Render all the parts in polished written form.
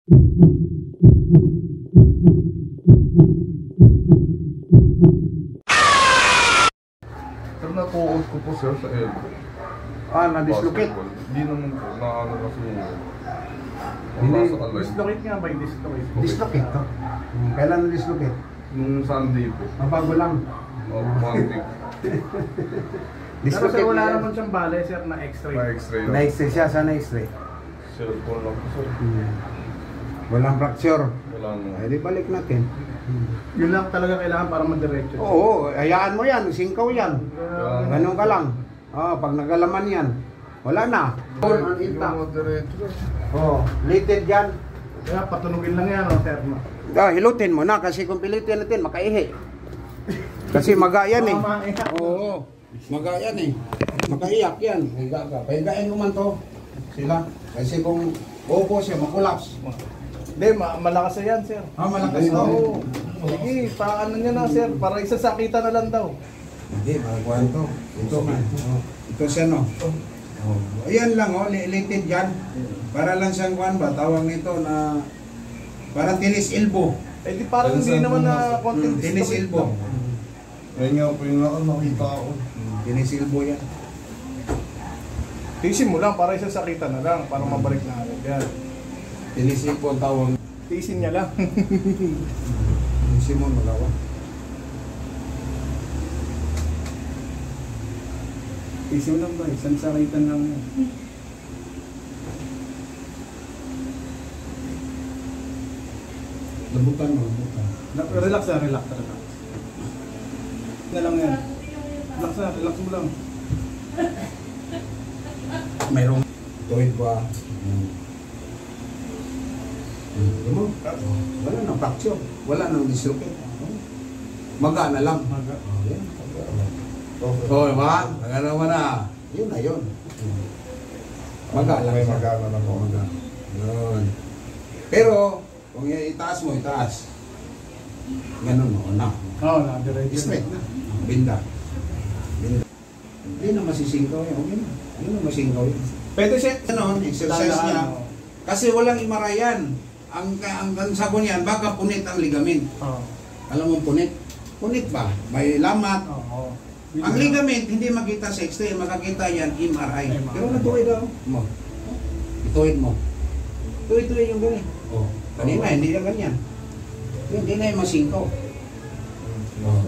Sir, natukod ko po sir sa elbow. Na-dislocate? Hindi naman po, naano na siguro. Dislocate nga ba yung dislocate? Dislocate to? Kailan na-dislocate? Nung Sunday po. Mabago lang. One week. Pero sir, wala naman siyang bale sir na x-ray. Na-x-ray lang. Na-x-ray siya, saan na-x-ray? Cellphone lang po sir. Walang fracture. Wala na. Eh di balik natin. Yun lang talaga kailangan para madiretso. Oo, hayaan mo yan, singkaw yan. Ganun ka lang. Pag nagalaman yan, wala na. Hindi mo diretso. Litid yan. Kaya patunugin lang yan, sir. Hilutin mo na kasi kung pilitin natin, makaihi. Kasi maga yan eh. Oo, maga yan eh. Makaiyak yan. Higa ka. Pahigain mo man to. Sila. Kasi kung upo siya, makulaps. Hindi, malakas na yan, sir. Malakas na. Oo. Sige, paano niya na, sir? Para isasakitan na lang daw. Hindi, magawa ito. Ito man. Ito siya no. Ayan lang litid yan. Para lang siyang kuhan ba, tawag nito na parang tennis elbow. Eh di parang hindi naman na content tennis elbow. Ayun nga po yung nakita ko. Tennis elbow yan. Tiisin mo lang para isasakitan na lang. Para mabalik na agad yan. Tennis elbow ang tawag. Tiisin niya lang. Tiisin mo magawa. Tiisin lang ba? Isang sakitan lang yan. Labutan mo, labutan. Relax na, relax. Na lang yan. Relax mo lang. Mayroong tuwid ba? Wala nang fracture. Wala nang dislocate. Maga na lang. Maga. Diba? Maga naman na. Yun na yun. Maga lang. May maga na lang po. Maga. Yun. Pero, kung itaas mo, itaas. Ganun mo, na. Oo, na-direct. Straight na. Binda. Hindi na masisingkaw yun. Okay na. Hindi na masingkaw yun. Pwede siya. Ano, exercise niya. Kasi walang imarayan. Ang sabon yan, baka punit ang ligament. Alam mo punit? Punit ba? May lamat. Ang ligament, hindi makita sa X-ray. Makakita yan, MRI. Pero natuwid daw. Ituwid mo. Tuwid yung ganyan. Kanina, hindi na ganyan. Hindi na yung masingkaw.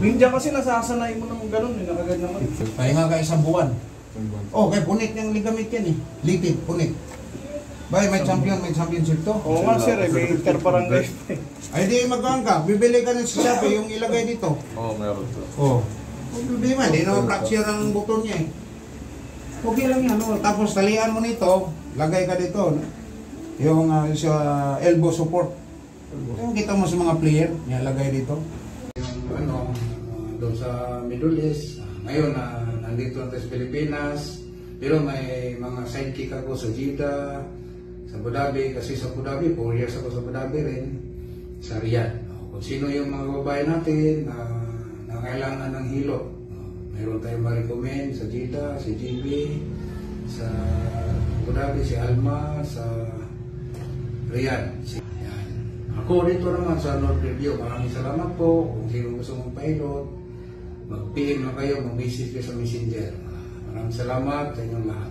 Ninja kasi nasasanay mo ng ganun, nakaganyan mo. Pahinga ka isang buwan. Kaya punit yung ligament yan eh. Litid, punit. Bay, may championship to. Oo nga sir, may interbarangay. Ay di magkano ka, bibili ka ng Shopee yung ilagay dito. Meron sir. Bibili mo, hindi naman fracture ang button niya eh. Okay lang yan, tapos talian mo nito, lagay ka dito. Yung sa elbow support. Yung kita mo sa mga player, nilagay dito. Yung doon sa Middle East, ngayon nandito natin sa Pilipinas, pero may mga sidekick ako sa Jeddah, sa Abu Dhabi, kasi sa Abu Dhabi, 4 years ako sa Abu Dhabi rin, sa Riyadh. Kung sino yung mga babae natin na kailangan ng hilo, mayroon tayong ma-recommend sa Jeddah, si GB, sa Abu Dhabi, si Alma, sa Riyadh. Yan. Ako dito naman sa North Review, maraming salamat po. Kung sino gusto mong pilot, mag-PM na kayo, mag-message kayo sa Messenger. Maraming salamat sa inyong lahat.